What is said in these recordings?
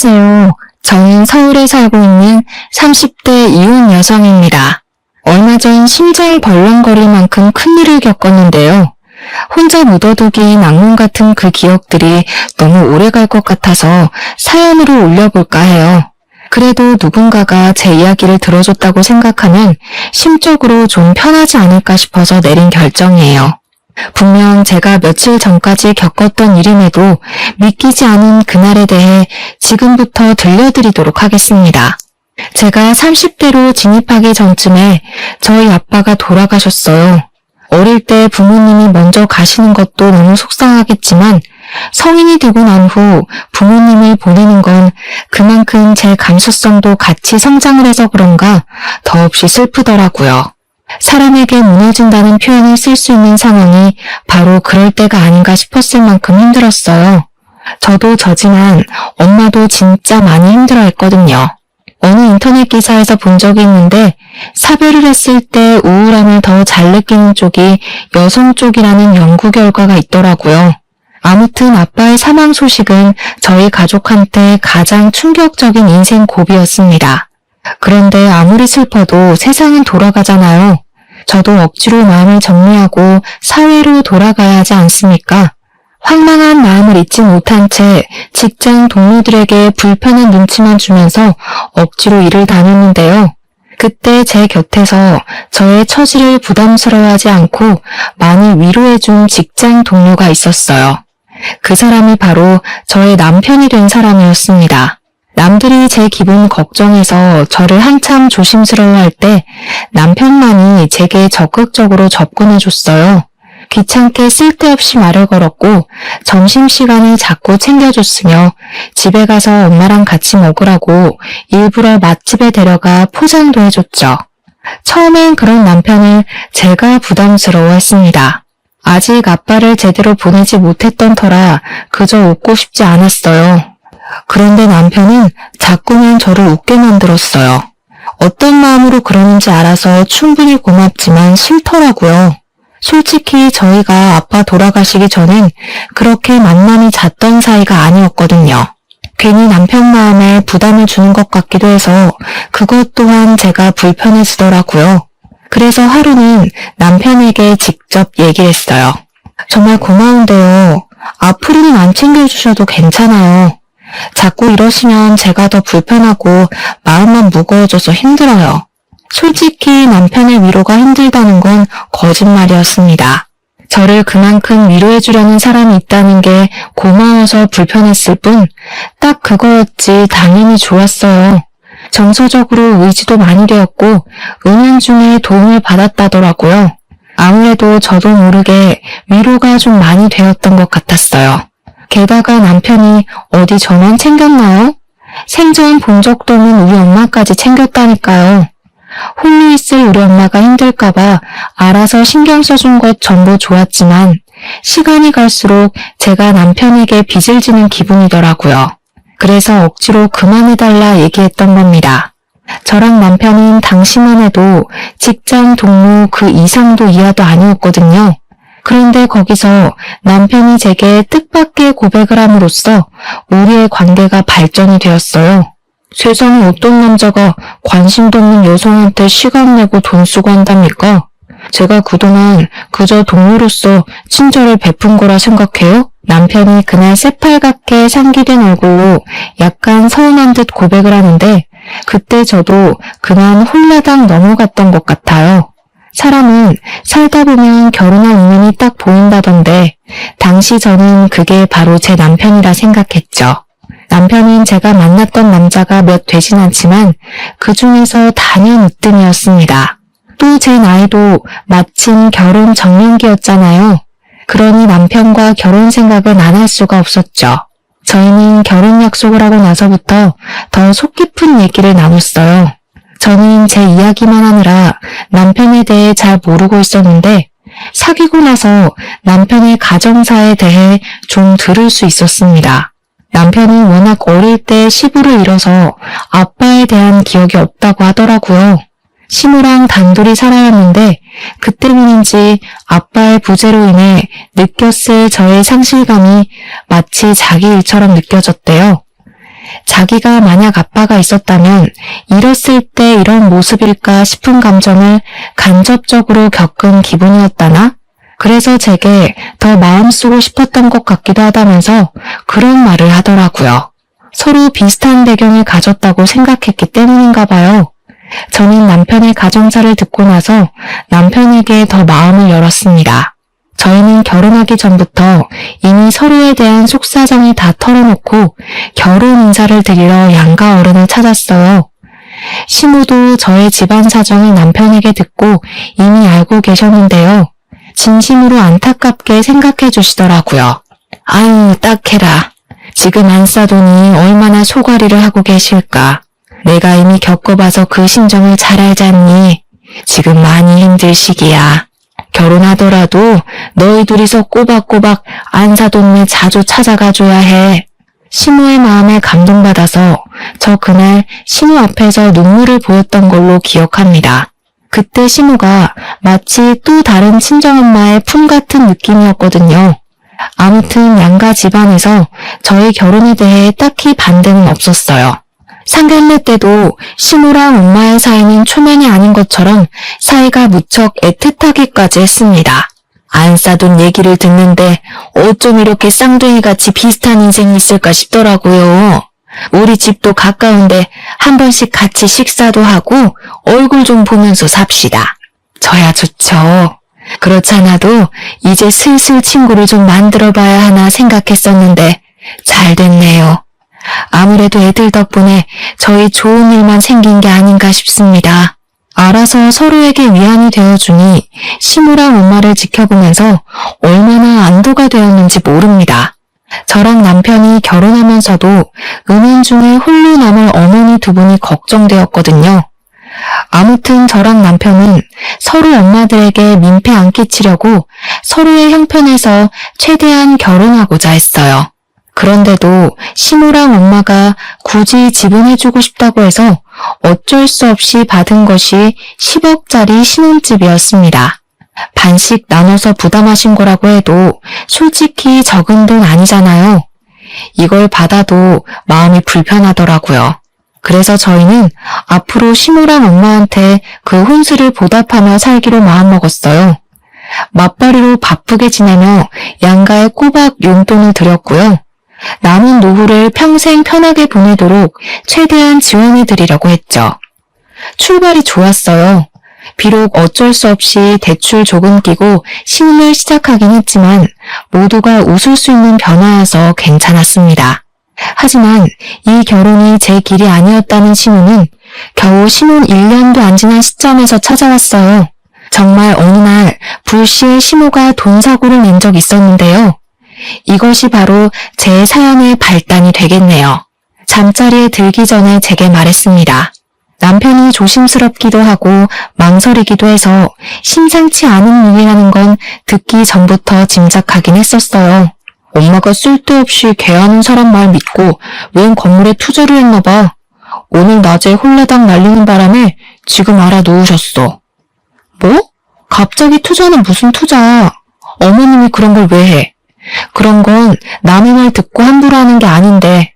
안녕하세요. 저는 서울에 살고 있는 30대 이혼 여성입니다. 얼마 전 심장이 벌렁거릴 만큼 큰일을 겪었는데요. 혼자 묻어두기엔 악몽 같은 그 기억들이 너무 오래 갈 것 같아서 사연으로 올려볼까 해요. 그래도 누군가가 제 이야기를 들어줬다고 생각하면 심적으로 좀 편하지 않을까 싶어서 내린 결정이에요. 분명 제가 며칠 전까지 겪었던 일임에도 믿기지 않은 그날에 대해 지금부터 들려드리도록 하겠습니다. 제가 30대로 진입하기 전쯤에 저희 아빠가 돌아가셨어요. 어릴 때 부모님이 먼저 가시는 것도 너무 속상하겠지만 성인이 되고 난 후 부모님을 보내는 건 그만큼 제 감수성도 같이 성장을 해서 그런가 더없이 슬프더라고요. 사람에게 무너진다는 표현을 쓸 수 있는 상황이 바로 그럴 때가 아닌가 싶었을 만큼 힘들었어요. 저도 저지만 엄마도 진짜 많이 힘들어했거든요. 어느 인터넷 기사에서 본 적이 있는데 사별을 했을 때 우울함을 더 잘 느끼는 쪽이 여성 쪽이라는 연구 결과가 있더라고요. 아무튼 아빠의 사망 소식은 저희 가족한테 가장 충격적인 인생 고비였습니다. 그런데 아무리 슬퍼도 세상은 돌아가잖아요. 저도 억지로 마음을 정리하고 사회로 돌아가야 하지 않습니까? 황망한 마음을 잊지 못한 채 직장 동료들에게 불편한 눈치만 주면서 억지로 일을 다녔는데요. 그때 제 곁에서 저의 처지를 부담스러워하지 않고 많이 위로해준 직장 동료가 있었어요. 그 사람이 바로 저의 남편이 된 사람이었습니다. 남들이 제 기분 걱정해서 저를 한참 조심스러워할 때 남편만이 제게 적극적으로 접근해줬어요. 귀찮게 쓸데없이 말을 걸었고 점심시간을 자꾸 챙겨줬으며 집에 가서 엄마랑 같이 먹으라고 일부러 맛집에 데려가 포장도 해줬죠. 처음엔 그런 남편을 제가 부담스러워했습니다. 아직 아빠를 제대로 보내지 못했던 터라 그저 웃고 싶지 않았어요. 그런데 남편은 자꾸만 저를 웃게 만들었어요. 어떤 마음으로 그러는지 알아서 충분히 고맙지만 싫더라고요. 솔직히 저희가 아빠 돌아가시기 전엔 그렇게 만남이 잦던 사이가 아니었거든요. 괜히 남편 마음에 부담을 주는 것 같기도 해서 그것 또한 제가 불편해지더라고요. 그래서 하루는 남편에게 직접 얘기를 했어요. 정말 고마운데요. 앞으로는 안 챙겨주셔도 괜찮아요. 자꾸 이러시면 제가 더 불편하고 마음만 무거워져서 힘들어요. 솔직히 남편의 위로가 힘들다는 건 거짓말이었습니다. 저를 그만큼 위로해주려는 사람이 있다는 게 고마워서 불편했을 뿐 딱 그거였지 당연히 좋았어요. 정서적으로 의지도 많이 되었고 은연중에 도움을 받았다더라고요. 아무래도 저도 모르게 위로가 좀 많이 되었던 것 같았어요. 게다가 남편이 어디 저만 챙겼나요? 생전 본 적도 없는 우리 엄마까지 챙겼다니까요. 홀로 있을 우리 엄마가 힘들까봐 알아서 신경 써준 것 전부 좋았지만 시간이 갈수록 제가 남편에게 빚을 지는 기분이더라고요. 그래서 억지로 그만해달라 얘기했던 겁니다. 저랑 남편은 당시만 해도 직장 동료 그 이상도 이하도 아니었거든요. 그런데 거기서 남편이 제게 뜻밖의 고백을 함으로써 우리의 관계가 발전이 되었어요. 세상에 어떤 남자가 관심도 없는 여성한테 시간 내고 돈 쓰고 한답니까? 제가 그동안 그저 동료로서 친절을 베푼 거라 생각해요? 남편이 그날 새빨갛게 상기된 얼굴로 약간 서운한 듯 고백을 하는데 그때 저도 그만 홀라당 넘어갔던 것 같아요. 사람은 살다 보면 결혼할 인연이 딱 보인다던데 당시 저는 그게 바로 제 남편이라 생각했죠. 남편은 제가 만났던 남자가 몇 되진 않지만 그 중에서 단연 으뜸이었습니다. 또 제 나이도 마침 결혼 정년기였잖아요. 그러니 남편과 결혼 생각은 안 할 수가 없었죠. 저희는 결혼 약속을 하고 나서부터 더 속 깊은 얘기를 나눴어요. 저는 제 이야기만 하느라 남편에 대해 잘 모르고 있었는데 사귀고 나서 남편의 가정사에 대해 좀 들을 수 있었습니다. 남편은 워낙 어릴 때 시부를 잃어서 아빠에 대한 기억이 없다고 하더라고요. 시모랑 단둘이 살아야 했는데 그 때문인지 아빠의 부재로 인해 느꼈을 저의 상실감이 마치 자기 일처럼 느껴졌대요. 자기가 만약 아빠가 있었다면 잃었을 때 이런 모습일까 싶은 감정을 간접적으로 겪은 기분이었다나? 그래서 제게 더 마음 쓰고 싶었던 것 같기도 하다면서 그런 말을 하더라고요. 서로 비슷한 배경을 가졌다고 생각했기 때문인가 봐요. 저는 남편의 가정사를 듣고 나서 남편에게 더 마음을 열었습니다. 저희는 결혼하기 전부터 이미 서로에 대한 속사정을 다 털어놓고 결혼 인사를 드리러 양가 어른을 찾았어요. 시모도 저의 집안 사정을 남편에게 듣고 이미 알고 계셨는데요. 진심으로 안타깝게 생각해 주시더라고요. 아유, 딱해라. 지금 안 싸더니 얼마나 소가리를 하고 계실까. 내가 이미 겪어봐서 그 심정을 잘 알잖니. 지금 많이 힘들 시기야. 결혼하더라도 너희 둘이서 꼬박꼬박 안사돈네 자주 찾아가줘야 해. 시모의 마음에 감동받아서 저 그날 시모 앞에서 눈물을 보였던 걸로 기억합니다. 그때 시모가 마치 또 다른 친정엄마의 품 같은 느낌이었거든요. 아무튼 양가 집안에서 저희 결혼에 대해 딱히 반대는 없었어요. 상견례 때도 시모랑 엄마의 사이는 초면이 아닌 것처럼 사이가 무척 애틋하기까지 했습니다. 안 싸돈 얘기를 듣는데 어쩜 이렇게 쌍둥이같이 비슷한 인생이 있을까 싶더라고요. 우리 집도 가까운데 한 번씩 같이 식사도 하고 얼굴 좀 보면서 삽시다. 저야 좋죠. 그렇잖아도 이제 슬슬 친구를 좀 만들어봐야 하나 생각했었는데 잘 됐네요. 아무래도 애들 덕분에 저희 좋은 일만 생긴 게 아닌가 싶습니다. 알아서 서로에게 위안이 되어주니 시모랑 엄마를 지켜보면서 얼마나 안도가 되었는지 모릅니다. 저랑 남편이 결혼하면서도 은연중에 홀로 남을 어머니 두 분이 걱정되었거든요. 아무튼 저랑 남편은 서로 엄마들에게 민폐 안 끼치려고 서로의 형편에서 최대한 결혼하고자 했어요. 그런데도 시모랑 엄마가 굳이 지분해주고 싶다고 해서 어쩔 수 없이 받은 것이 10억짜리 신혼집이었습니다. 반씩 나눠서 부담하신 거라고 해도 솔직히 적은 돈 아니잖아요. 이걸 받아도 마음이 불편하더라고요. 그래서 저희는 앞으로 시모랑 엄마한테 그 혼수를 보답하며 살기로 마음먹었어요. 맞벌이로 바쁘게 지내며 양가에 꼬박 용돈을 드렸고요. 남은 노후를 평생 편하게 보내도록 최대한 지원해드리려고 했죠. 출발이 좋았어요. 비록 어쩔 수 없이 대출 조금 끼고 신혼을 시작하긴 했지만 모두가 웃을 수 있는 변화여서 괜찮았습니다. 하지만 이 결혼이 제 길이 아니었다는 신호는 겨우 신혼 1년도 안 지난 시점에서 찾아왔어요. 정말 어느 날 불시에 시모가 돈 사고를 낸 적이 있었는데요. 이것이 바로 제 사연의 발단이 되겠네요. 잠자리에 들기 전에 제게 말했습니다. 남편이 조심스럽기도 하고 망설이기도 해서 심상치 않은 일이라는 건 듣기 전부터 짐작하긴 했었어요. 엄마가 쓸데없이 개하는 사람 말 믿고 웬 건물에 투자를 했나 봐. 오늘 낮에 홀라당 날리는 바람에 지금 알아놓으셨어. 뭐? 갑자기 투자는 무슨 투자? 어머님이 그런 걸 왜 해? 그런 건 남의 말 듣고 함부로 하는 게 아닌데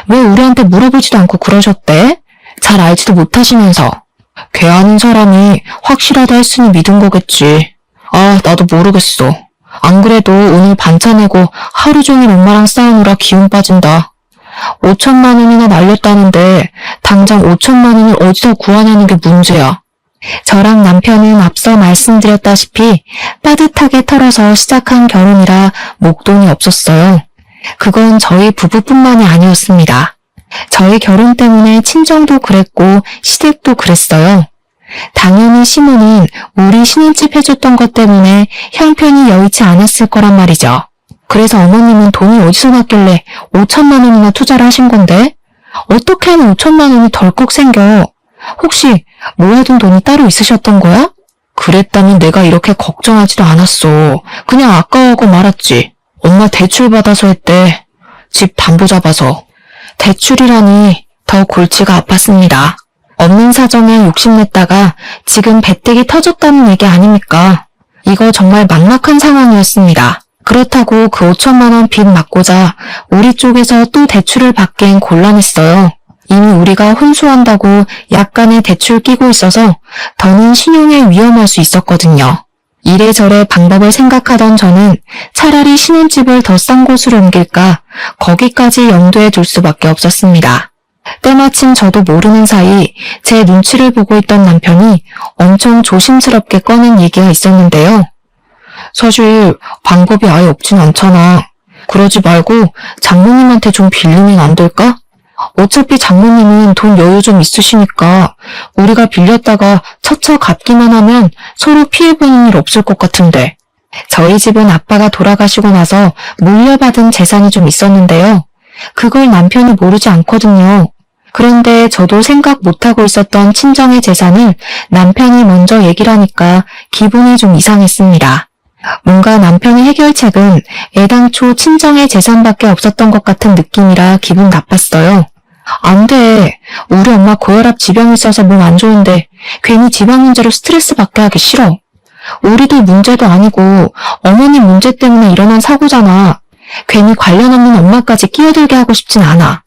왜 우리한테 물어보지도 않고 그러셨대? 잘 알지도 못하시면서. 개하는 사람이 확실하다 했으니 믿은 거겠지. 아, 나도 모르겠어. 안 그래도 오늘 반차 내고 하루 종일 엄마랑 싸우느라 기운 빠진다. 5천만 원이나 날렸다는데 당장 5천만 원을 어디서 구하냐는 게 문제야. 저랑 남편은 앞서 말씀드렸다시피 빠듯하게 털어서 시작한 결혼이라 목돈이 없었어요. 그건 저희 부부뿐만이 아니었습니다. 저희 결혼 때문에 친정도 그랬고 시댁도 그랬어요. 당연히 시모는 우리 신혼집 해줬던 것 때문에 형편이 여의치 않았을 거란 말이죠. 그래서 어머님은 돈이 어디서 났길래 5천만 원이나 투자를 하신 건데? 어떻게 하면 5천만 원이 덜컥 생겨? 혹시 모아둔 돈이 따로 있으셨던 거야? 그랬다면 내가 이렇게 걱정하지도 않았어. 그냥 아까워하고 말았지. 엄마 대출 받아서 했대. 집 담보 잡아서. 대출이라니 더 골치가 아팠습니다. 없는 사정에 욕심냈다가 지금 배때기 터졌다는 얘기 아닙니까? 이거 정말 막막한 상황이었습니다. 그렇다고 그 5천만 원 빚 막고자 우리 쪽에서 또 대출을 받기엔 곤란했어요. 이미 우리가 혼수한다고 약간의 대출 끼고 있어서 더는 신용에 위험할 수 있었거든요. 이래저래 방법을 생각하던 저는 차라리 신혼집을 더 싼 곳으로 옮길까 거기까지 염두에 둘 수밖에 없었습니다. 때마침 저도 모르는 사이 제 눈치를 보고 있던 남편이 엄청 조심스럽게 꺼낸 얘기가 있었는데요. 사실 방법이 아예 없진 않잖아. 그러지 말고 장모님한테 좀 빌리면 안 될까? 어차피 장모님은 돈 여유 좀 있으시니까 우리가 빌렸다가 차차 갚기만 하면 서로 피해보는 일 없을 것 같은데. 저희 집은 아빠가 돌아가시고 나서 물려받은 재산이 좀 있었는데요. 그걸 남편이 모르지 않거든요. 그런데 저도 생각 못하고 있었던 친정의 재산을 남편이 먼저 얘기를 하니까 기분이 좀 이상했습니다. 뭔가 남편의 해결책은 애당초 친정의 재산밖에 없었던 것 같은 느낌이라 기분 나빴어요. 안 돼. 우리 엄마 고혈압 지병이 있어서 몸 안 좋은데 괜히 지방 문제로 스트레스 받게 하기 싫어. 우리도 문제도 아니고 어머니 문제 때문에 일어난 사고잖아. 괜히 관련 없는 엄마까지 끼어들게 하고 싶진 않아.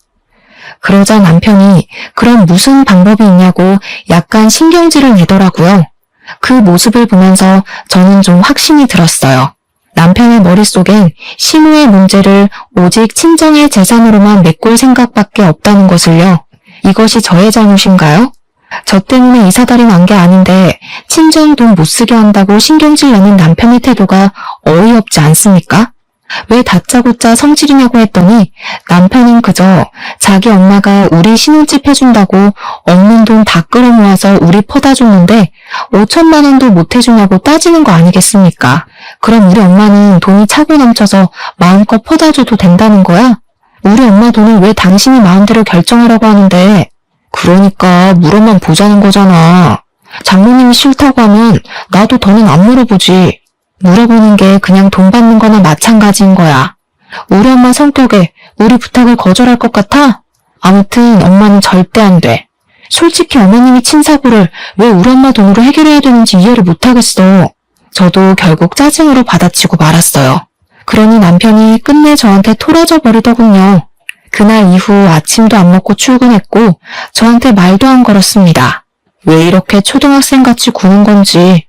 그러자 남편이 그럼 무슨 방법이 있냐고 약간 신경질을 내더라고요. 그 모습을 보면서 저는 좀 확신이 들었어요. 남편의 머릿속엔 시누의 문제를 오직 친정의 재산으로만 메꿀 생각밖에 없다는 것을요. 이것이 저의 잘못인가요? 저 때문에 이사달이 난 게 아닌데 친정 돈 못 쓰게 한다고 신경질 내는 남편의 태도가 어이없지 않습니까? 왜 다짜고짜 성질이냐고 했더니 남편은 그저 자기 엄마가 우리 신혼집 해준다고 없는 돈 다 끌어모아서 우리 퍼다 줬는데 5천만 원도 못 해주냐고 따지는 거 아니겠습니까? 그럼 우리 엄마는 돈이 차고 넘쳐서 마음껏 퍼다 줘도 된다는 거야? 우리 엄마 돈을 왜 당신이 마음대로 결정하라고 하는데? 그러니까 물어만 보자는 거잖아. 장모님이 싫다고 하면 나도 더는 안 물어보지. 물어보는 게 그냥 돈 받는 거나 마찬가지인 거야. 우리 엄마 성격에 우리 부탁을 거절할 것 같아? 아무튼 엄마는 절대 안 돼. 솔직히 어머님이 친 사고를 왜 우리 엄마 돈으로 해결해야 되는지 이해를 못하겠어. 저도 결국 짜증으로 받아치고 말았어요. 그러니 남편이 끝내 저한테 토라져 버리더군요. 그날 이후 아침도 안 먹고 출근했고 저한테 말도 안 걸었습니다. 왜 이렇게 초등학생같이 구는 건지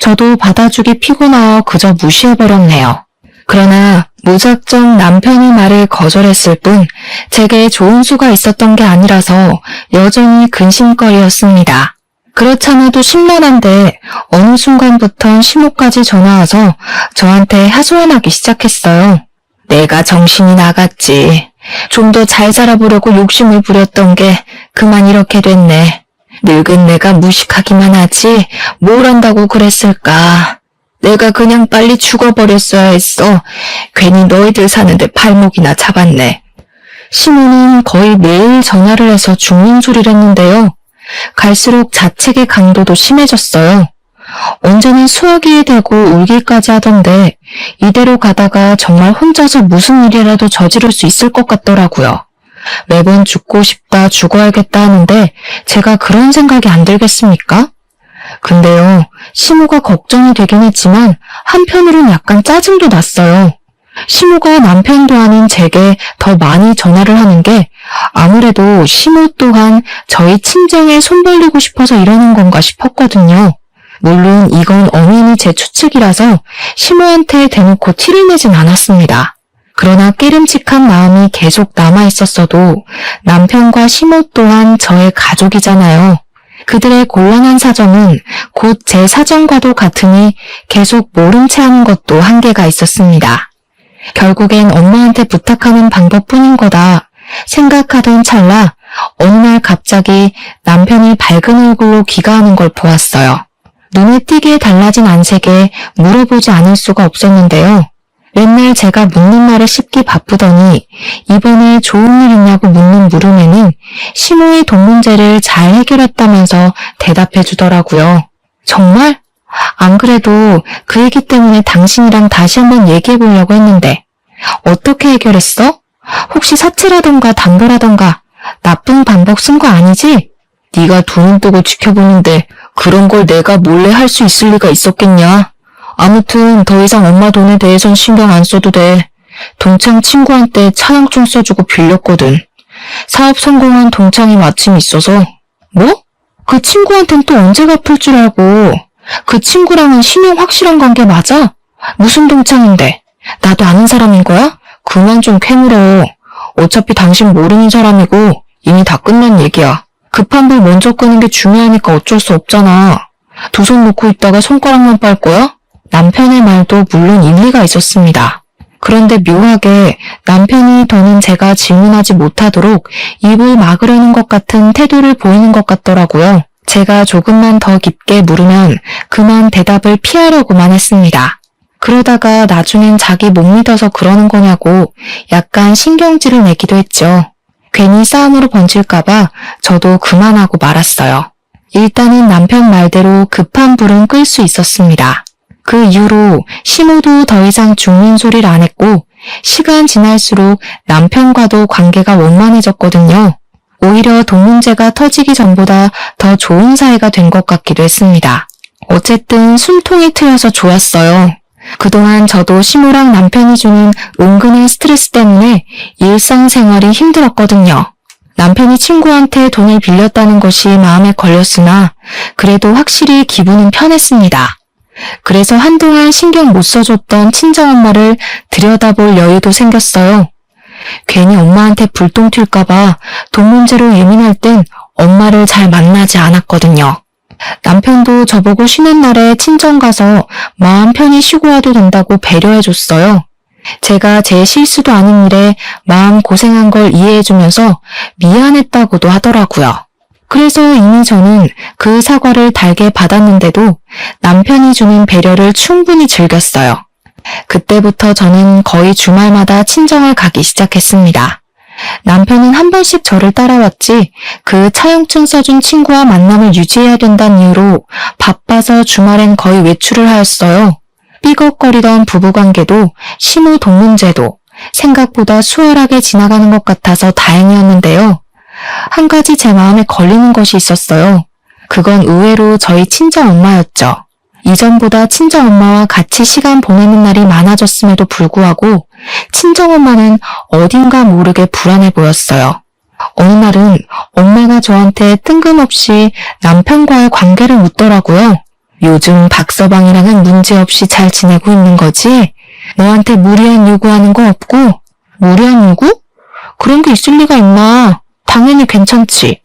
저도 받아주기 피곤하여 그저 무시해버렸네요. 그러나 무작정 남편의 말을 거절했을 뿐 제게 좋은 수가 있었던 게 아니라서 여전히 근심거리였습니다. 그렇잖아도 심란한데 어느 순간부턴 시모까지 전화와서 저한테 하소연하기 시작했어요. 내가 정신이 나갔지. 좀 더 잘 살아보려고 욕심을 부렸던 게 그만 이렇게 됐네. 늙은 내가 무식하기만 하지 뭘 한다고 그랬을까. 내가 그냥 빨리 죽어버렸어야 했어. 괜히 너희들 사는데 발목이나 잡았네. 시모는 거의 매일 전화를 해서 죽는 소리를 했는데요. 갈수록 자책의 강도도 심해졌어요. 언제는 수화기에 대고 울기까지 하던데 이대로 가다가 정말 혼자서 무슨 일이라도 저지를 수 있을 것 같더라고요. 매번 죽고 싶다, 죽어야겠다 하는데 제가 그런 생각이 안 들겠습니까? 근데요, 시모가 걱정이 되긴 했지만 한편으론 약간 짜증도 났어요. 시모가 남편도 아닌 제게 더 많이 전화를 하는 게 아무래도 시모 또한 저희 친정에 손 벌리고 싶어서 이러는 건가 싶었거든요. 물론 이건 엄연히 제 추측이라서 시모한테 대놓고 티를 내진 않았습니다. 그러나 깨름칙한 마음이 계속 남아있었어도 남편과 시모 또한 저의 가족이잖아요. 그들의 곤란한 사정은 곧 제 사정과도 같으니 계속 모른 채 하는 것도 한계가 있었습니다. 결국엔 엄마한테 부탁하는 방법뿐인 거다 생각하던 찰나 어느 날 갑자기 남편이 밝은 얼굴로 귀가하는 걸 보았어요. 눈에 띄게 달라진 안색에 물어보지 않을 수가 없었는데요. 맨날 제가 묻는 말을 씹기 바쁘더니 이번에 좋은 일 있냐고 묻는 물음에는 시모의 돈 문제를 잘 해결했다면서 대답해 주더라고요. 정말? 안 그래도 그 얘기 때문에 당신이랑 다시 한번 얘기해 보려고 했는데 어떻게 해결했어? 혹시 사채라던가 담보라던가 나쁜 방법 쓴 거 아니지? 네가 두 눈 뜨고 지켜보는데 그런 걸 내가 몰래 할 수 있을 리가 있었겠냐? 아무튼 더 이상 엄마 돈에 대해선 신경 안 써도 돼. 동창 친구한테 차용증 써주고 빌렸거든. 사업 성공한 동창이 마침 있어서. 뭐? 그 친구한텐 또 언제 갚을 줄 알고. 그 친구랑은 신용 확실한 관계 맞아? 무슨 동창인데? 나도 아는 사람인 거야? 그만 좀 캐물어. 어차피 당신 모르는 사람이고 이미 다 끝난 얘기야. 급한 불 먼저 끄는 게 중요하니까 어쩔 수 없잖아. 두 손 놓고 있다가 손가락만 빨 거야? 남편의 말도 물론 일리가 있었습니다. 그런데 묘하게 남편이 더는 제가 질문하지 못하도록 입을 막으려는 것 같은 태도를 보이는 것 같더라고요. 제가 조금만 더 깊게 물으면 그만 대답을 피하려고만 했습니다. 그러다가 나중엔 자기 못 믿어서 그러는 거냐고 약간 신경질을 내기도 했죠. 괜히 싸움으로 번질까봐 저도 그만하고 말았어요. 일단은 남편 말대로 급한 불은 끌 수 있었습니다. 그 이후로 시모도 더 이상 죽는 소리를 안 했고 시간 지날수록 남편과도 관계가 원만해졌거든요. 오히려 돈 문제가 터지기 전보다 더 좋은 사이가 된 것 같기도 했습니다. 어쨌든 숨통이 트여서 좋았어요. 그동안 저도 시모랑 남편이 주는 은근한 스트레스 때문에 일상생활이 힘들었거든요. 남편이 친구한테 돈을 빌렸다는 것이 마음에 걸렸으나 그래도 확실히 기분은 편했습니다. 그래서 한동안 신경 못 써줬던 친정엄마를 들여다볼 여유도 생겼어요. 괜히 엄마한테 불똥 튈까봐 돈 문제로 예민할 땐 엄마를 잘 만나지 않았거든요. 남편도 저보고 쉬는 날에 친정 가서 마음 편히 쉬고 와도 된다고 배려해줬어요. 제가 제 실수도 아닌 일에 마음 고생한 걸 이해해주면서 미안했다고도 하더라고요. 그래서 이미 저는 그 사과를 달게 받았는데도 남편이 주는 배려를 충분히 즐겼어요. 그때부터 저는 거의 주말마다 친정을 가기 시작했습니다. 남편은 한 번씩 저를 따라왔지 그 차용증 써준 친구와 만남을 유지해야 된다는 이유로 바빠서 주말엔 거의 외출을 하였어요. 삐걱거리던 부부관계도 시모 돈 문제도 생각보다 수월하게 지나가는 것 같아서 다행이었는데요. 한 가지 제 마음에 걸리는 것이 있었어요. 그건 의외로 저희 친정엄마였죠. 이전보다 친정엄마와 같이 시간 보내는 날이 많아졌음에도 불구하고 친정엄마는 어딘가 모르게 불안해 보였어요. 어느 날은 엄마가 저한테 뜬금없이 남편과의 관계를 묻더라고요. 요즘 박서방이랑은 문제없이 잘 지내고 있는 거지? 너한테 무리한 요구하는 거 없고? 무리한 요구? 그런 게 있을 리가 있나? 당연히 괜찮지.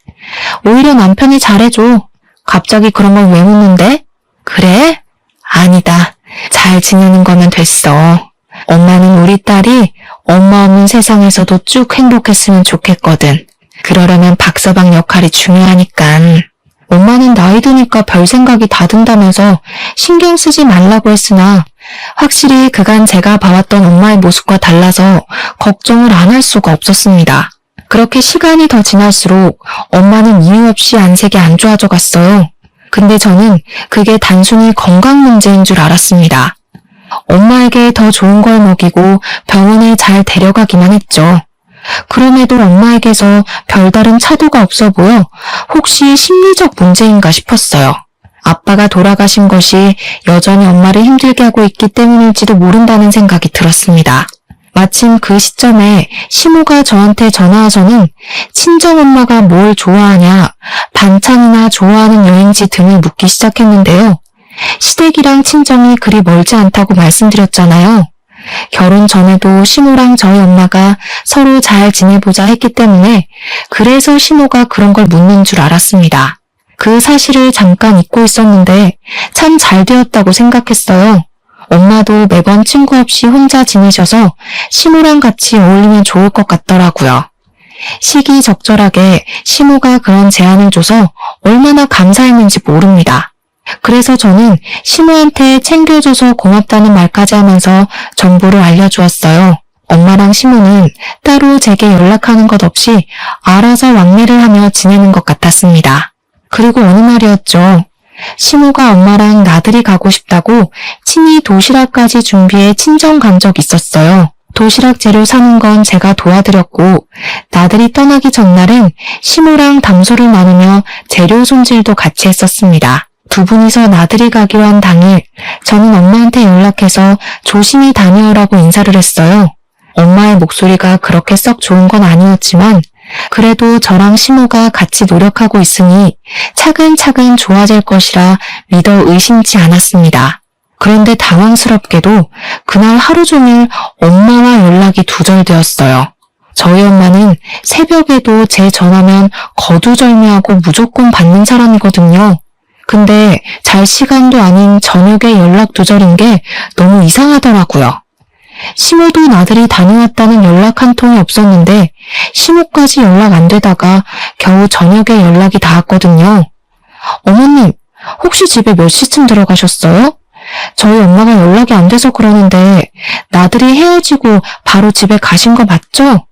오히려 남편이 잘해줘. 갑자기 그런 걸 왜 묻는데? 그래? 아니다. 잘 지내는 거면 됐어. 엄마는 우리 딸이 엄마 없는 세상에서도 쭉 행복했으면 좋겠거든. 그러려면 박서방 역할이 중요하니깐. 엄마는 나이 드니까 별 생각이 다 든다면서 신경 쓰지 말라고 했으나 확실히 그간 제가 봐왔던 엄마의 모습과 달라서 걱정을 안 할 수가 없었습니다. 그렇게 시간이 더 지날수록 엄마는 이유 없이 안색이 안 좋아져 갔어요. 근데 저는 그게 단순히 건강 문제인 줄 알았습니다. 엄마에게 더 좋은 걸 먹이고 병원에 잘 데려가기만 했죠. 그럼에도 엄마에게서 별다른 차도가 없어 보여 혹시 심리적 문제인가 싶었어요. 아빠가 돌아가신 것이 여전히 엄마를 힘들게 하고 있기 때문일지도 모른다는 생각이 들었습니다. 마침 그 시점에 시모가 저한테 전화와서는 친정엄마가 뭘 좋아하냐, 반찬이나 좋아하는 여행지 등을 묻기 시작했는데요. 시댁이랑 친정이 그리 멀지 않다고 말씀드렸잖아요. 결혼 전에도 시모랑 저희 엄마가 서로 잘 지내보자 했기 때문에 그래서 시모가 그런 걸 묻는 줄 알았습니다. 그 사실을 잠깐 잊고 있었는데 참 잘 되었다고 생각했어요. 엄마도 매번 친구 없이 혼자 지내셔서 시모랑 같이 어울리면 좋을 것 같더라고요. 시기적절하게 시모가 그런 제안을 줘서 얼마나 감사했는지 모릅니다. 그래서 저는 시모한테 챙겨줘서 고맙다는 말까지 하면서 정보를 알려주었어요. 엄마랑 시모는 따로 제게 연락하는 것 없이 알아서 왕래를 하며 지내는 것 같았습니다. 그리고 어느 날이었죠. 시모가 엄마랑 나들이 가고 싶다고 친히 도시락까지 준비해 친정 간 적 있었어요. 도시락 재료 사는 건 제가 도와드렸고 나들이 떠나기 전날엔 시모랑 담소를 나누며 재료 손질도 같이 했었습니다. 두 분이서 나들이 가기로 한 당일 저는 엄마한테 연락해서 조심히 다녀오라고 인사를 했어요. 엄마의 목소리가 그렇게 썩 좋은 건 아니었지만 그래도 저랑 시모가 같이 노력하고 있으니 차근차근 좋아질 것이라 믿어 의심치 않았습니다. 그런데 당황스럽게도 그날 하루 종일 엄마와 연락이 두절되었어요. 저희 엄마는 새벽에도 제 전화면 거두절미하고 무조건 받는 사람이거든요. 근데 잘 시간도 아닌 저녁에 연락 두절인 게 너무 이상하더라고요. 시모도 나들이 다녀왔다는 연락 한 통이 없었는데 시모까지 연락 안 되다가 겨우 저녁에 연락이 닿았거든요. 어머님, 혹시 집에 몇 시쯤 들어가셨어요? 저희 엄마가 연락이 안 돼서 그러는데 나들이 헤어지고 바로 집에 가신 거 맞죠?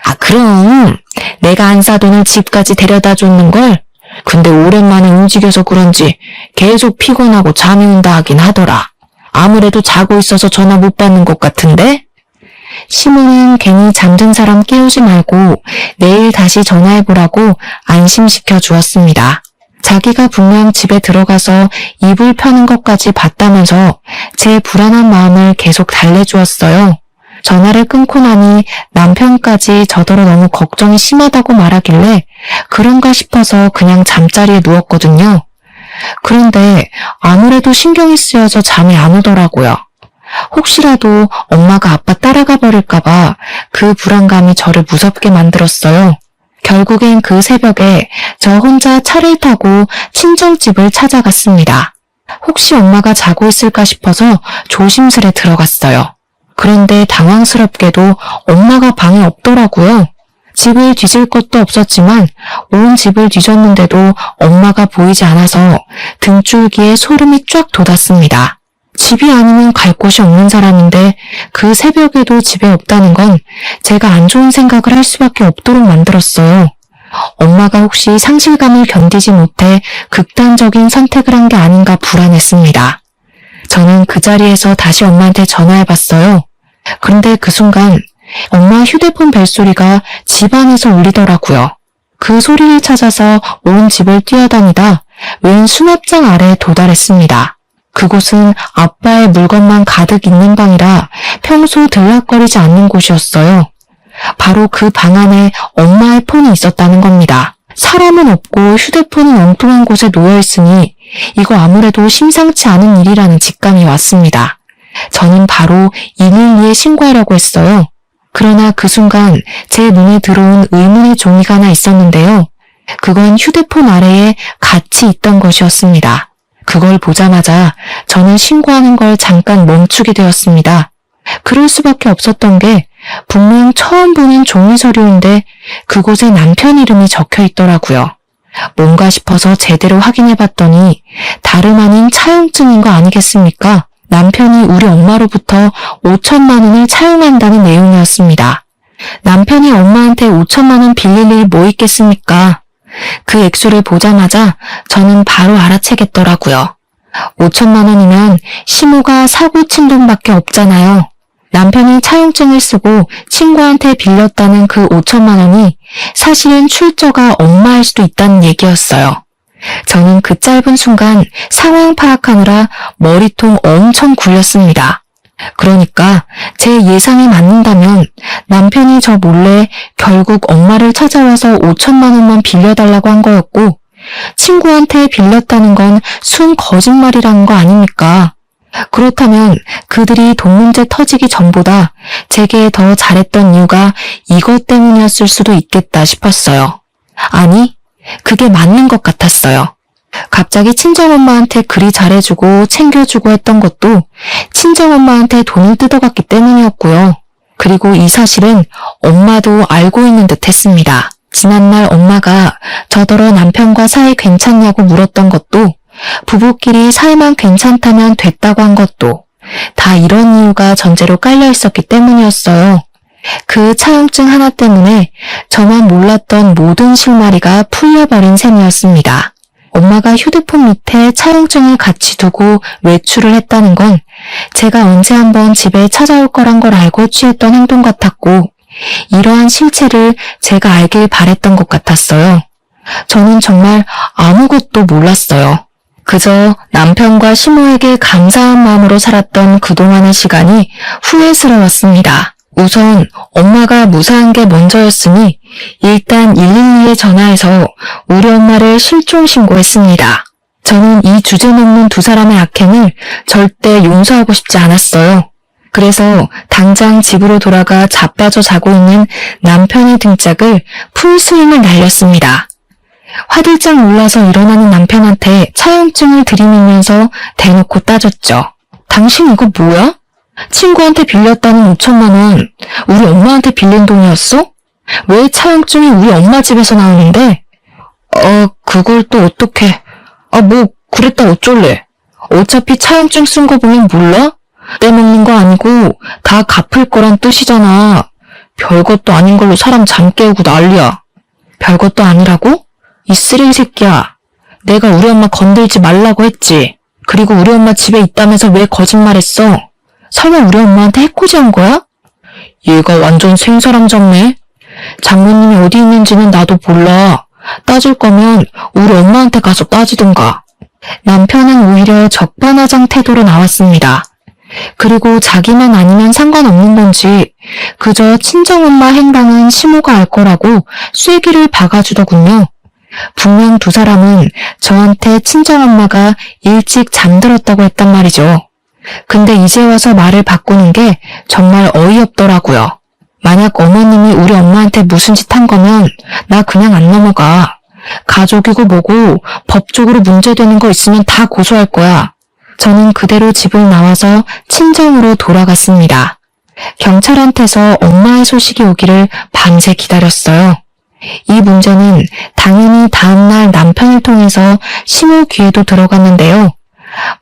아, 그럼 내가 안 사돈을 집까지 데려다 줬는걸. 근데 오랜만에 움직여서 그런지 계속 피곤하고 잠이 온다 하긴 하더라. 아무래도 자고 있어서 전화 못 받는 것 같은데? 시모는 괜히 잠든 사람 깨우지 말고 내일 다시 전화해보라고 안심시켜 주었습니다. 자기가 분명 집에 들어가서 이불 펴는 것까지 봤다면서 제 불안한 마음을 계속 달래주었어요. 전화를 끊고 나니 남편까지 저더러 너무 걱정이 심하다고 말하길래 그런가 싶어서 그냥 잠자리에 누웠거든요. 그런데 아무래도 신경이 쓰여서 잠이 안 오더라고요. 혹시라도 엄마가 아빠 따라가 버릴까봐 그 불안감이 저를 무섭게 만들었어요. 결국엔 그 새벽에 저 혼자 차를 타고 친정집을 찾아갔습니다. 혹시 엄마가 자고 있을까 싶어서 조심스레 들어갔어요. 그런데 당황스럽게도 엄마가 방에 없더라고요. 집을 뒤질 것도 없었지만 온 집을 뒤졌는데도 엄마가 보이지 않아서 등줄기에 소름이 쫙 돋았습니다. 집이 아니면 갈 곳이 없는 사람인데 그 새벽에도 집에 없다는 건 제가 안 좋은 생각을 할 수밖에 없도록 만들었어요. 엄마가 혹시 상실감을 견디지 못해 극단적인 선택을 한 게 아닌가 불안했습니다. 저는 그 자리에서 다시 엄마한테 전화해봤어요. 그런데 그 순간 엄마 휴대폰 벨소리가 집 안에서 울리더라고요. 그 소리를 찾아서 온 집을 뛰어다니다 웬 수납장 아래에 도달했습니다. 그곳은 아빠의 물건만 가득 있는 방이라 평소 들락거리지 않는 곳이었어요. 바로 그 방 안에 엄마의 폰이 있었다는 겁니다. 사람은 없고 휴대폰은 엉뚱한 곳에 놓여있으니 이거 아무래도 심상치 않은 일이라는 직감이 왔습니다. 저는 바로 112에 신고하려고 했어요. 그러나 그 순간 제 눈에 들어온 의문의 종이가 하나 있었는데요. 그건 휴대폰 아래에 같이 있던 것이었습니다. 그걸 보자마자 저는 신고하는 걸 잠깐 멈추게 되었습니다. 그럴 수밖에 없었던 게 분명 처음 보는 종이 서류인데 그곳에 남편 이름이 적혀 있더라고요. 뭔가 싶어서 제대로 확인해봤더니 다름 아닌 차용증인 거 아니겠습니까? 남편이 우리 엄마로부터 5천만 원을 차용한다는 내용이었습니다. 남편이 엄마한테 5천만 원 빌릴 일 뭐 있겠습니까? 그 액수를 보자마자 저는 바로 알아채겠더라고요. 5천만 원이면 시모가 사고 친 돈밖에 없잖아요. 남편이 차용증을 쓰고 친구한테 빌렸다는 그 5천만 원이 사실은 출처가 엄마일 수도 있다는 얘기였어요. 저는 그 짧은 순간 상황 파악하느라 머리통 엄청 굴렸습니다. 그러니까 제 예상이 맞는다면 남편이 저 몰래 결국 엄마를 찾아와서 5천만 원만 빌려달라고 한 거였고 친구한테 빌렸다는 건 순 거짓말이라는 거 아닙니까? 그렇다면 그들이 돈 문제 터지기 전보다 제게 더 잘했던 이유가 이것 때문이었을 수도 있겠다 싶었어요. 아니, 그게 맞는 것 같았어요. 갑자기 친정엄마한테 그리 잘해주고 챙겨주고 했던 것도 친정엄마한테 돈을 뜯어갔기 때문이었고요. 그리고 이 사실은 엄마도 알고 있는 듯 했습니다. 지난날 엄마가 저더러 남편과 사이 괜찮냐고 물었던 것도 부부끼리 사이만 괜찮다면 됐다고 한 것도 다 이런 이유가 전제로 깔려 있었기 때문이었어요. 그 차용증 하나 때문에 저만 몰랐던 모든 실마리가 풀려버린 셈이었습니다. 엄마가 휴대폰 밑에 차용증을 같이 두고 외출을 했다는 건 제가 언제 한번 집에 찾아올 거란 걸 알고 취했던 행동 같았고 이러한 실체를 제가 알길 바랬던 것 같았어요. 저는 정말 아무것도 몰랐어요. 그저 남편과 시모에게 감사한 마음으로 살았던 그동안의 시간이 후회스러웠습니다. 우선 엄마가 무사한 게 먼저였으니 일단 112에 전화해서 우리 엄마를 실종 신고했습니다. 저는 이 주제넘는 두 사람의 악행을 절대 용서하고 싶지 않았어요. 그래서 당장 집으로 돌아가 자빠져 자고 있는 남편의 등짝을 풀스윙을 날렸습니다. 화들짝 놀라서 일어나는 남편한테 차용증을 들이밀면서 대놓고 따졌죠. 당신 이거 뭐야? 친구한테 빌렸다는 5천만 원, 우리 엄마한테 빌린 돈이었어? 왜 차용증이 우리 엄마 집에서 나오는데? 그걸 또 어떡해. 뭐 그랬다 어쩔래. 어차피 차용증 쓴 거 보면 몰라? 떼먹는 거 아니고 다 갚을 거란 뜻이잖아. 별것도 아닌 걸로 사람 잠 깨우고 난리야. 별것도 아니라고? 이 쓰레기 새끼야. 내가 우리 엄마 건들지 말라고 했지. 그리고 우리 엄마 집에 있다면서 왜 거짓말했어? 설마 우리 엄마한테 해코지한 거야? 얘가 완전 생사람 잡네. 장모님이 어디 있는지는 나도 몰라. 따질 거면 우리 엄마한테 가서 따지든가. 남편은 오히려 적반하장 태도로 나왔습니다. 그리고 자기만 아니면 상관없는 건지 그저 친정엄마 행방은 시모가 알 거라고 쐐기를 박아주더군요. 분명 두 사람은 저한테 친정엄마가 일찍 잠들었다고 했단 말이죠. 근데 이제 와서 말을 바꾸는 게 정말 어이없더라고요. 만약 어머님이 우리 엄마한테 무슨 짓 한 거면 나 그냥 안 넘어가. 가족이고 뭐고 법적으로 문제되는 거 있으면 다 고소할 거야. 저는 그대로 집을 나와서 친정으로 돌아갔습니다. 경찰한테서 엄마의 소식이 오기를 밤새 기다렸어요. 이 문제는 당연히 다음날 남편을 통해서 시모 귀에도 들어갔는데요.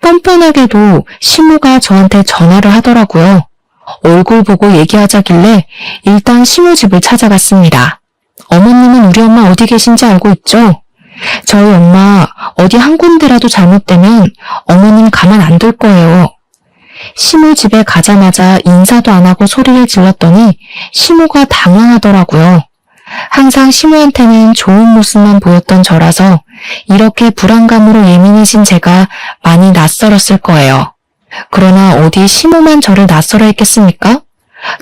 뻔뻔하게도 시모가 저한테 전화를 하더라고요. 얼굴 보고 얘기하자길래 일단 시모 집을 찾아갔습니다. 어머님은 우리 엄마 어디 계신지 알고 있죠? 저희 엄마 어디 한 군데라도 잘못되면 어머님 가만 안 둘 거예요. 시모 집에 가자마자 인사도 안 하고 소리를 질렀더니 시모가 당황하더라고요. 항상 시모한테는 좋은 모습만 보였던 저라서 이렇게 불안감으로 예민해진 제가 많이 낯설었을 거예요. 그러나 어디 시모만 저를 낯설어 했겠습니까?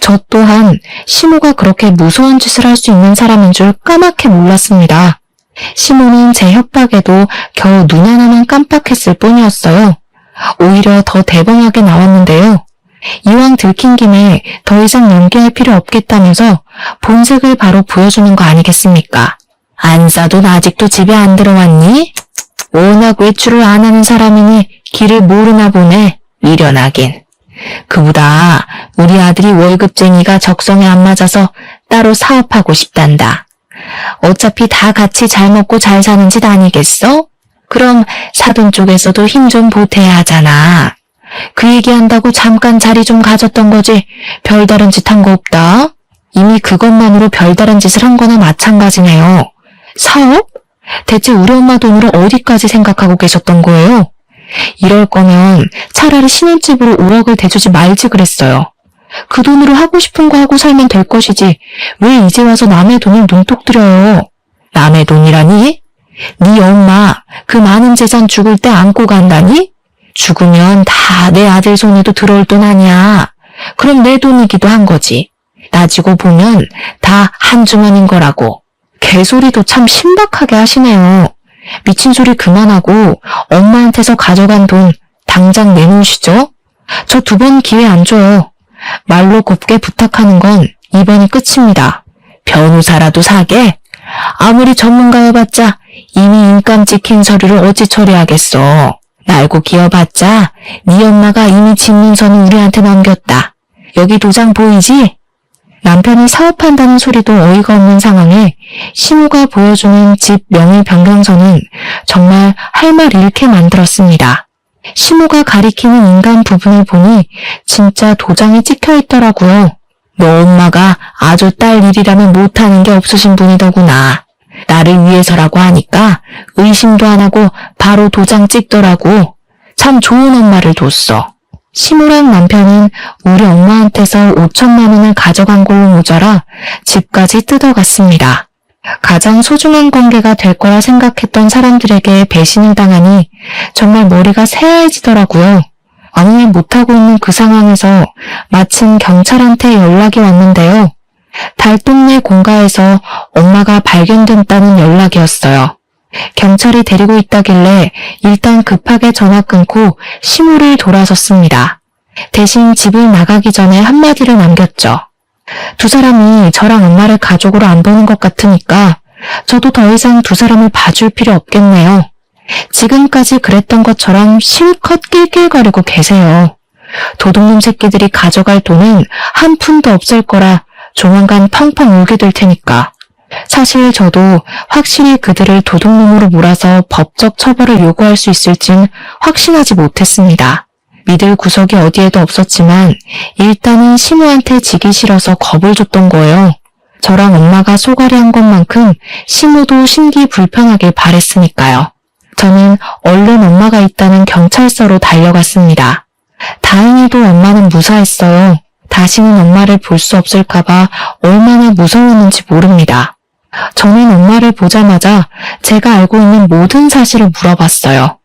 저 또한 시모가 그렇게 무서운 짓을 할 수 있는 사람인 줄 까맣게 몰랐습니다. 시모는 제 협박에도 겨우 눈 하나만 깜빡했을 뿐이었어요. 오히려 더 대범하게 나왔는데요. 이왕 들킨 김에 더 이상 연기할 필요 없겠다면서 본색을 바로 보여주는 거 아니겠습니까? 안사돈 아직도 집에 안 들어왔니? 워낙 외출을 안 하는 사람이니 길을 모르나 보네. 미련하긴. 그보다 우리 아들이 월급쟁이가 적성에 안 맞아서 따로 사업하고 싶단다. 어차피 다 같이 잘 먹고 잘 사는 짓 아니겠어? 그럼 사돈 쪽에서도 힘 좀 보태야 하잖아. 그 얘기한다고 잠깐 자리 좀 가졌던 거지 별다른 짓 한 거 없다. 이미 그것만으로 별다른 짓을 한 거나 마찬가지네요. 사업? 대체 우리 엄마 돈으로 어디까지 생각하고 계셨던 거예요? 이럴 거면 차라리 신혼집으로 5억을 대주지 말지 그랬어요. 그 돈으로 하고 싶은 거 하고 살면 될 것이지 왜 이제 와서 남의 돈을 눈독 들여요? 남의 돈이라니? 네 엄마 그 많은 재산 죽을 때 안고 간다니? 죽으면 다 내 아들 손에도 들어올 돈 아니야. 그럼 내 돈이기도 한 거지. 따지고 보면 다 한 주머니인 거라고. 개소리도 참 신박하게 하시네요. 미친 소리 그만하고 엄마한테서 가져간 돈 당장 내놓으시죠? 저 2번 기회 안 줘요. 말로 곱게 부탁하는 건 이번이 끝입니다. 변호사라도 사게? 아무리 전문가여봤자 이미 인감 찍힌 서류를 어찌 처리하겠어. 날고 기어봤자 네 엄마가 이미 집문서는 우리한테 넘겼다. 여기 도장 보이지? 남편이 사업한다는 소리도 어이가 없는 상황에 시모가 보여주는 집 명의 변경서는 정말 할 말 잃게 만들었습니다. 시모가 가리키는 인간 부분을 보니 진짜 도장이 찍혀 있더라고요. 너 엄마가 아주 딸 일이라면 못하는 게 없으신 분이더구나. 나를 위해서라고 하니까 의심도 안 하고 바로 도장 찍더라고. 참 좋은 엄마를 뒀어. 시모랑 남편은 우리 엄마한테서 5천만 원을 가져간 걸로 모자라 집까지 뜯어갔습니다. 가장 소중한 관계가 될 거라 생각했던 사람들에게 배신을 당하니 정말 머리가 새하얘지더라고요. 아무 말 못하고 있는 그 상황에서 마침 경찰한테 연락이 왔는데요. 달동네 공가에서 엄마가 발견됐다는 연락이었어요. 경찰이 데리고 있다길래 일단 급하게 전화 끊고 시무를 돌아섰습니다. 대신 집을 나가기 전에 한마디를 남겼죠. 두 사람이 저랑 엄마를 가족으로 안 보는 것 같으니까 저도 더 이상 두 사람을 봐줄 필요 없겠네요. 지금까지 그랬던 것처럼 실컷 낄낄거리고 계세요. 도둑놈 새끼들이 가져갈 돈은 한 푼도 없을 거라 조만간 펑펑 울게 될 테니까. 사실 저도 확실히 그들을 도둑놈으로 몰아서 법적 처벌을 요구할 수 있을진 확신하지 못했습니다. 믿을 구석이 어디에도 없었지만 일단은 시무한테 지기 싫어서 겁을 줬던 거예요. 저랑 엄마가 쏘가리 한 것만큼 시무도 심기 불편하길 바랬으니까요. 저는 얼른 엄마가 있다는 경찰서로 달려갔습니다. 다행히도 엄마는 무사했어요. 다시는 엄마를 볼 수 없을까봐 얼마나 무서웠는지 모릅니다. 저는 엄마를 보자마자 제가 알고 있는 모든 사실을 물어봤어요.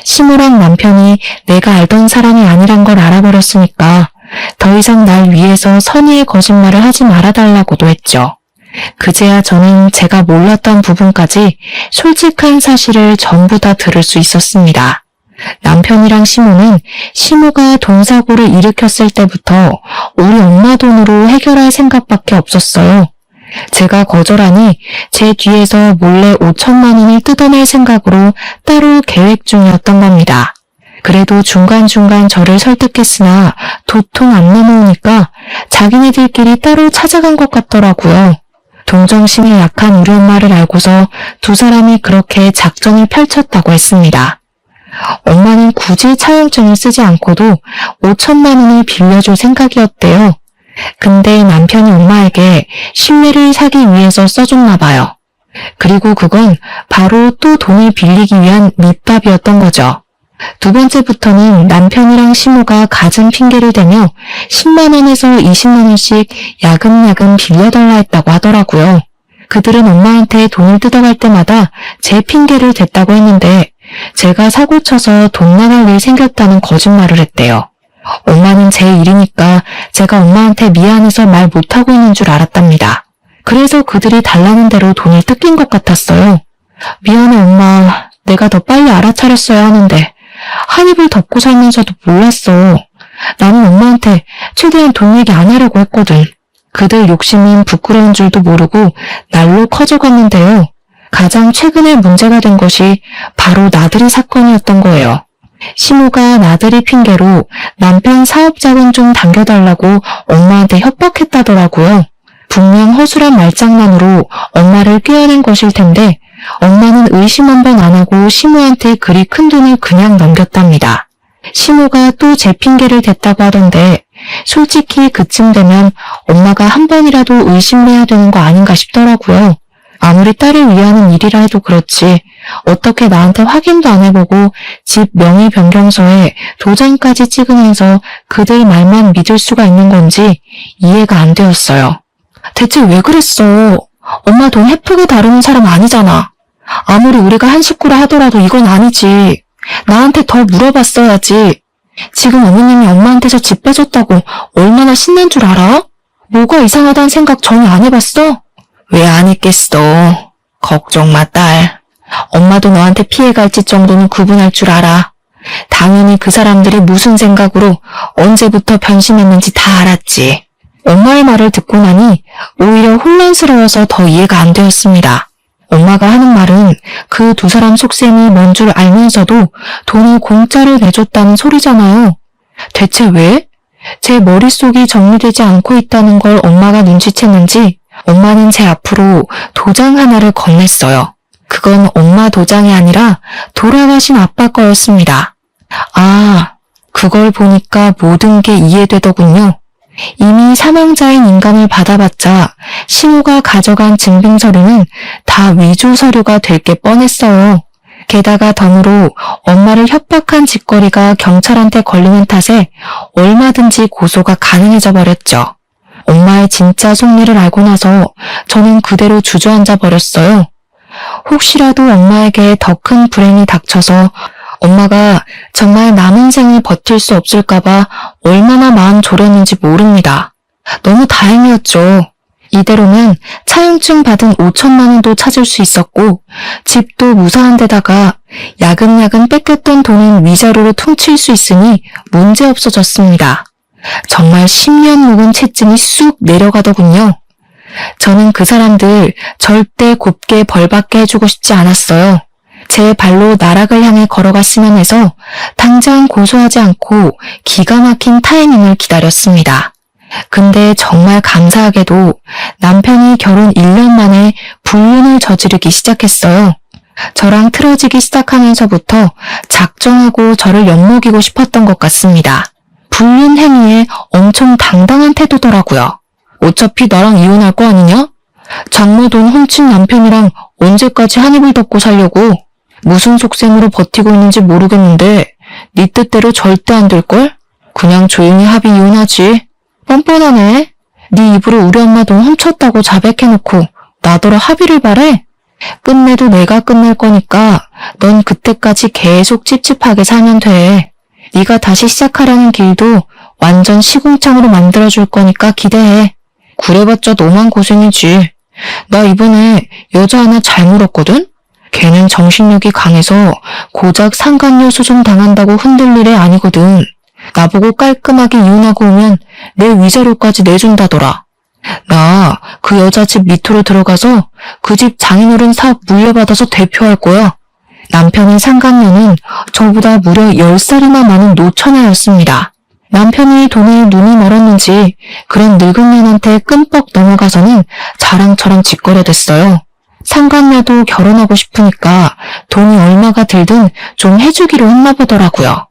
시무랑 남편이 내가 알던 사람이 아니란 걸 알아버렸으니까 더 이상 날 위해서 선의의 거짓말을 하지 말아달라고도 했죠. 그제야 저는 제가 몰랐던 부분까지 솔직한 사실을 전부 다 들을 수 있었습니다. 남편이랑 시무는 시무가 돈 사고를 일으켰을 때부터 우리 엄마 돈으로 해결할 생각밖에 없었어요. 제가 거절하니 제 뒤에서 몰래 5천만 원을 뜯어낼 생각으로 따로 계획 중이었던 겁니다. 그래도 중간중간 저를 설득했으나 도통 안 넘어오니까 자기네들끼리 따로 찾아간 것 같더라고요. 동정심이 약한 우리 엄마를 알고서 두 사람이 그렇게 작전을 펼쳤다고 했습니다. 엄마는 굳이 차용증을 쓰지 않고도 5천만 원을 빌려줄 생각이었대요. 근데 남편이 엄마에게 신뢰를 사기 위해서 써줬나 봐요. 그리고 그건 바로 또 돈을 빌리기 위한 밑밥이었던 거죠. 두 번째부터는 남편이랑 시무가 갖은 핑계를 대며 10만 원에서 20만 원씩 야금야금 빌려달라 했다고 하더라고요. 그들은 엄마한테 돈을 뜯어갈 때마다 제 핑계를 댔다고 했는데 제가 사고쳐서 돈 나갈 일 생겼다는 거짓말을 했대요. 엄마는 제 일이니까 제가 엄마한테 미안해서 말 못하고 있는 줄 알았답니다. 그래서 그들이 달라는 대로 돈을 뜯긴 것 같았어요. 미안해 엄마, 내가 더 빨리 알아차렸어야 하는데 한 입을 덮고 살면서도 몰랐어. 나는 엄마한테 최대한 돈 얘기 안 하려고 했거든. 그들 욕심은 부끄러운 줄도 모르고 날로 커져갔는데요. 가장 최근에 문제가 된 것이 바로 나들이 사건이었던 거예요. 시무가 나들이 핑계로 남편 사업자금 좀 당겨달라고 엄마한테 협박했다더라고요. 분명 허술한 말장난으로 엄마를 꿰어낸 것일 텐데 엄마는 의심 한 번 안 하고 시무한테 그리 큰 돈을 그냥 넘겼답니다. 시무가 또 제 핑계를 댔다고 하던데 솔직히 그쯤 되면 엄마가 한 번이라도 의심을 해야 되는 거 아닌가 싶더라고요. 아무리 딸을 위하는 일이라 해도 그렇지 어떻게 나한테 확인도 안 해보고 집 명의 변경서에 도장까지 찍으면서 그들 말만 믿을 수가 있는 건지 이해가 안 되었어요. 대체 왜 그랬어? 엄마 돈 헤프게 다루는 사람 아니잖아. 아무리 우리가 한 식구라 하더라도 이건 아니지. 나한테 더 물어봤어야지. 지금 어머님이 엄마한테서 집 빼줬다고 얼마나 신난 줄 알아? 뭐가 이상하다는 생각 전혀 안 해봤어? 왜 안 했겠어. 걱정 마, 딸. 엄마도 너한테 피해갈지 정도는 구분할 줄 알아. 당연히 그 사람들이 무슨 생각으로 언제부터 변심했는지 다 알았지. 엄마의 말을 듣고 나니 오히려 혼란스러워서 더 이해가 안 되었습니다. 엄마가 하는 말은 그 두 사람 속셈이 뭔 줄 알면서도 돈을 공짜로 내줬다는 소리잖아요. 대체 왜? 제 머릿속이 정리되지 않고 있다는 걸 엄마가 눈치챘는지 엄마는 제 앞으로 도장 하나를 건넸어요. 그건 엄마 도장이 아니라 돌아가신 아빠 거였습니다. 아, 그걸 보니까 모든 게 이해되더군요. 이미 사망자인 인감을 받아봤자 시무가 가져간 증빙서류는 다 위조 서류가 될 게 뻔했어요. 게다가 덤으로 엄마를 협박한 짓거리가 경찰한테 걸리는 탓에 얼마든지 고소가 가능해져 버렸죠. 엄마의 진짜 속내를 알고 나서 저는 그대로 주저앉아 버렸어요. 혹시라도 엄마에게 더 큰 불행이 닥쳐서 엄마가 정말 남은 생을 버틸 수 없을까봐 얼마나 마음 졸였는지 모릅니다. 너무 다행이었죠. 이대로면 차용증 받은 5천만 원도 찾을 수 있었고 집도 무사한 데다가 야금야금 뺏겼던 돈은 위자료로 퉁칠 수 있으니 문제 없어졌습니다. 정말 10년 묵은 채증이 쑥 내려가더군요. 저는 그 사람들 절대 곱게 벌받게 해주고 싶지 않았어요. 제 발로 나락을 향해 걸어갔으면 해서 당장 고소하지 않고 기가 막힌 타이밍을 기다렸습니다. 근데 정말 감사하게도 남편이 결혼 1년 만에 불륜을 저지르기 시작했어요. 저랑 틀어지기 시작하면서부터 작정하고 저를 엿먹이고 싶었던 것 같습니다. 불륜 행위에 엄청 당당한 태도더라고요. 어차피 나랑 이혼할 거 아니냐? 장모 돈 훔친 남편이랑 언제까지 한 입을 덮고 살려고? 무슨 속셈으로 버티고 있는지 모르겠는데 네 뜻대로 절대 안 될걸? 그냥 조용히 합의 이혼하지. 뻔뻔하네. 네 입으로 우리 엄마 돈 훔쳤다고 자백해놓고 나더러 합의를 바래? 끝내도 내가 끝낼 거니까 넌 그때까지 계속 찝찝하게 살면 돼. 네가 다시 시작하라는 길도 완전 시궁창으로 만들어줄 거니까 기대해. 그래봤자 너만 고생이지. 나 이번에 여자 하나 잘 물었거든? 걔는 정신력이 강해서 고작 상간녀 소송 당한다고 흔들릴 애 아니거든. 나보고 깔끔하게 이혼하고 오면 내 위자료까지 내준다더라. 나 그 여자 집 밑으로 들어가서 그 집 장인어른 사업 물려받아서 대표할 거야. 남편의 상간녀는 저보다 무려 10살이나 많은 노처녀였습니다. 남편이 돈에 눈이 멀었는지 그런 늙은 년한테 끔뻑 넘어가서는 자랑처럼 짓거려댔어요. 상간녀도 결혼하고 싶으니까 돈이 얼마가 들든 좀 해주기로 했나 보더라고요.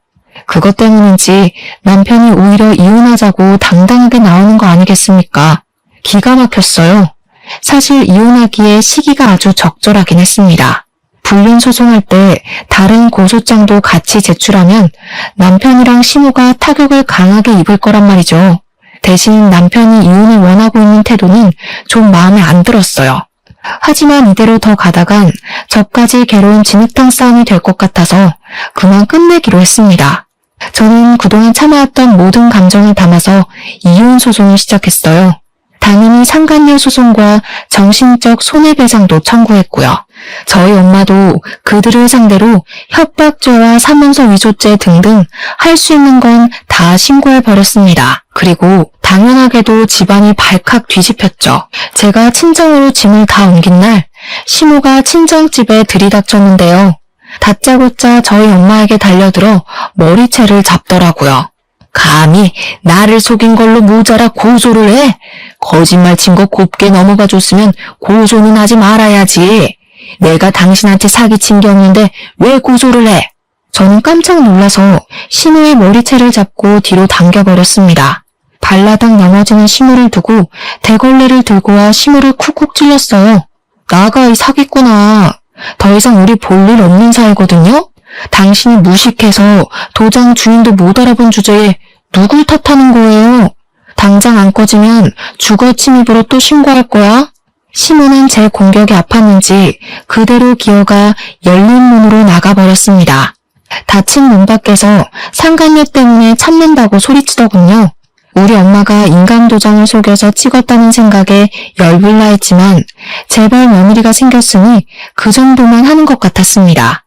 그것 때문인지 남편이 오히려 이혼하자고 당당하게 나오는 거 아니겠습니까? 기가 막혔어요. 사실 이혼하기에 시기가 아주 적절하긴 했습니다. 불륜 소송할 때 다른 고소장도 같이 제출하면 남편이랑 시모가 타격을 강하게 입을 거란 말이죠. 대신 남편이 이혼을 원하고 있는 태도는 좀 마음에 안 들었어요. 하지만 이대로 더 가다간 저까지 괴로운 진흙탕 싸움이 될 것 같아서 그만 끝내기로 했습니다. 저는 그동안 참아왔던 모든 감정을 담아서 이혼 소송을 시작했어요. 당연히 상간녀 소송과 정신적 손해배상도 청구했고요. 저희 엄마도 그들을 상대로 협박죄와 사문서 위조죄 등등 할 수 있는 건 다 신고해버렸습니다. 그리고 당연하게도 집안이 발칵 뒤집혔죠. 제가 친정으로 짐을 다 옮긴 날 시모가 친정집에 들이닥쳤는데요. 다짜고짜 저희 엄마에게 달려들어 머리채를 잡더라고요. 감히 나를 속인 걸로 모자라 고소를 해? 거짓말 친 거 곱게 넘어가 줬으면 고소는 하지 말아야지. 내가 당신한테 사기친 게 없는데 왜 고소를 해? 저는 깜짝 놀라서 시모의 머리채를 잡고 뒤로 당겨버렸습니다. 발라당 넘어지는 시모를 두고 대걸레를 들고 와 시모를 쿡쿡 찔렀어요. 나가 이 사기꾼아. 더 이상 우리 볼 일 없는 사이거든요? 당신이 무식해서 도장 주인도 못 알아본 주제에 누굴 탓하는 거예요? 당장 안 꺼지면 주거 침입으로 또 신고할 거야? 시모는 제 공격이 아팠는지 그대로 기어가 열린 문으로 나가버렸습니다. 닫힌 문 밖에서 상간녀 때문에 참는다고 소리치더군요. 우리 엄마가 인감도장을 속여서 찍었다는 생각에 열불나 했지만 제발 며느리가 생겼으니 그 정도만 하는 것 같았습니다.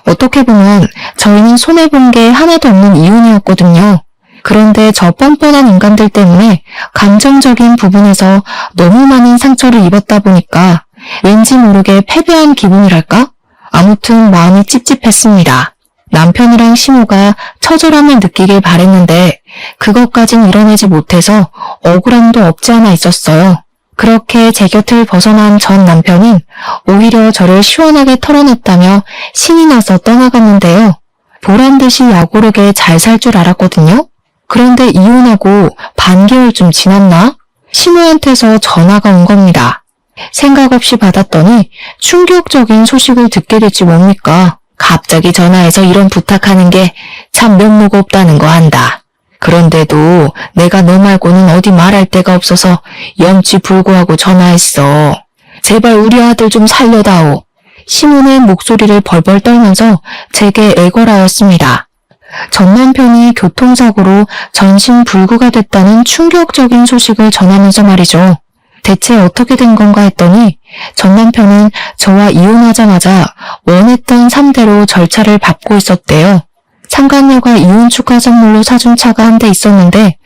어떻게 보면 저희는 손해본 게 하나도 없는 이혼이었거든요. 그런데 저 뻔뻔한 인간들 때문에 감정적인 부분에서 너무 많은 상처를 입었다 보니까 왠지 모르게 패배한 기분이랄까? 아무튼 마음이 찝찝했습니다. 남편이랑 시모가 처절함을 느끼길 바랬는데 그것까진 이뤄내지 못해서 억울함도 없지 않아 있었어요. 그렇게 제 곁을 벗어난 전 남편은 오히려 저를 시원하게 털어놨다며 신이 나서 떠나갔는데요. 보란듯이 약오르게 잘 살 줄 알았거든요. 그런데 이혼하고 반개월쯤 지났나? 시모한테서 전화가 온 겁니다. 생각 없이 받았더니 충격적인 소식을 듣게 됐지 뭡니까? 갑자기 전화해서 이런 부탁하는 게 참 면목 없다는 거 한다. 그런데도 내가 너 말고는 어디 말할 데가 없어서 염치불고하고 전화했어. 제발 우리 아들 좀 살려다오. 시몬의 목소리를 벌벌 떨면서 제게 애걸하였습니다. 전 남편이 교통사고로 전신불구가 됐다는 충격적인 소식을 전하면서 말이죠. 대체 어떻게 된 건가 했더니 전 남편은 저와 이혼하자마자 원했던 3대로 절차를 밟고 있었대요. 상간녀가 이혼 축하 선물로 사준 차가 한 대 있었는데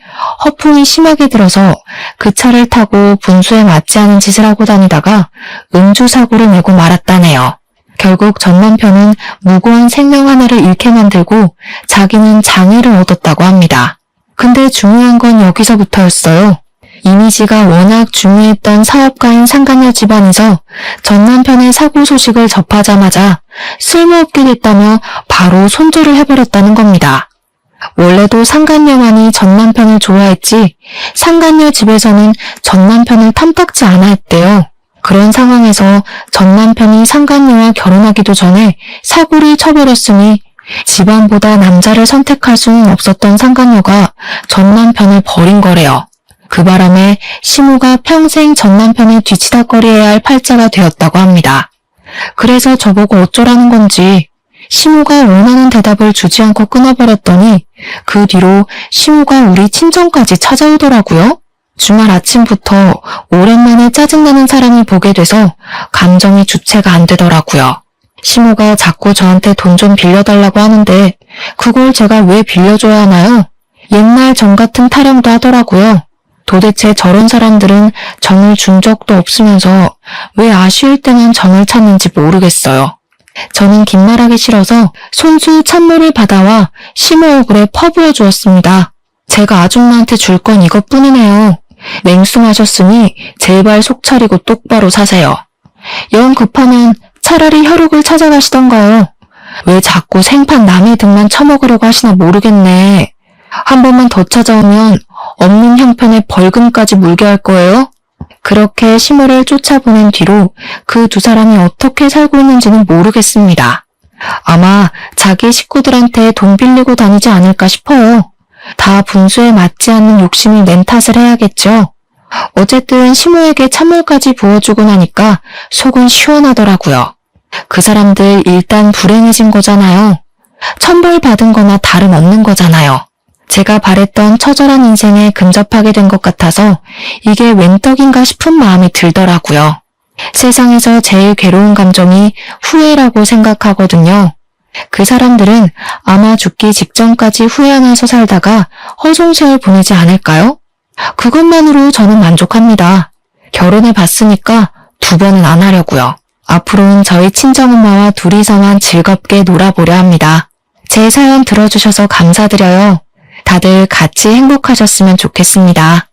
허풍이 심하게 들어서 그 차를 타고 분수에 맞지 않은 짓을 하고 다니다가 음주사고를 내고 말았다네요. 결국 전 남편은 무고한 생명 하나를 잃게 만들고 자기는 장애를 얻었다고 합니다. 근데 중요한 건 여기서부터였어요. 이미지가 워낙 중요했던 사업가인 상간녀 집안에서 전 남편의 사고 소식을 접하자마자 쓸모없게 됐다며 바로 손절을 해버렸다는 겁니다. 원래도 상간녀만이 전 남편을 좋아했지 상간녀 집에서는 전 남편을 탐탁지 않아 했대요. 그런 상황에서 전 남편이 상간녀와 결혼하기도 전에 사고를 쳐버렸으니 집안보다 남자를 선택할 수는 없었던 상간녀가 전 남편을 버린 거래요. 그 바람에 시모가 평생 전 남편을 뒤치다꺼리해야 할 팔자가 되었다고 합니다. 그래서 저보고 어쩌라는 건지 시모가 원하는 대답을 주지 않고 끊어버렸더니 그 뒤로 시모가 우리 친정까지 찾아오더라고요. 주말 아침부터 오랜만에 짜증나는 사람을 보게 돼서 감정이 주체가 안 되더라고요. 시모가 자꾸 저한테 돈 좀 빌려달라고 하는데 그걸 제가 왜 빌려줘야 하나요? 옛날 정 같은 타령도 하더라고요. 도대체 저런 사람들은 정을 준 적도 없으면서 왜 아쉬울 때만 정을 찾는지 모르겠어요. 저는 긴 말하기 싫어서 손수 찬물을 받아와 시모 얼굴에 퍼부어 주었습니다. 제가 아줌마한테 줄 건 이것뿐이네요. 맹숭하셨으니 제발 속 차리고 똑바로 사세요. 영 급하면 차라리 혈육을 찾아가시던가요. 왜 자꾸 생판 남의 등만 처먹으려고 하시나 모르겠네. 한 번만 더 찾아오면 없는 형편에 벌금까지 물게 할 거예요? 그렇게 시모를 쫓아보낸 뒤로 그 두 사람이 어떻게 살고 있는지는 모르겠습니다. 아마 자기 식구들한테 돈 빌리고 다니지 않을까 싶어요. 다 분수에 맞지 않는 욕심을 낸 탓을 해야겠죠. 어쨌든 시모에게 찬물까지 부어주고 나니까 속은 시원하더라고요. 그 사람들 일단 불행해진 거잖아요. 천벌받은 거나 다름없는 거잖아요. 제가 바랬던 처절한 인생에 근접하게 된 것 같아서 이게 웬 떡인가 싶은 마음이 들더라고요. 세상에서 제일 괴로운 감정이 후회라고 생각하거든요. 그 사람들은 아마 죽기 직전까지 후회하면서 살다가 허송세월 보내지 않을까요? 그것만으로 저는 만족합니다. 결혼해봤으니까 2번은 안 하려고요. 앞으로는 저희 친정엄마와 둘이서만 즐겁게 놀아보려 합니다. 제 사연 들어주셔서 감사드려요. 다들 같이 행복하셨으면 좋겠습니다.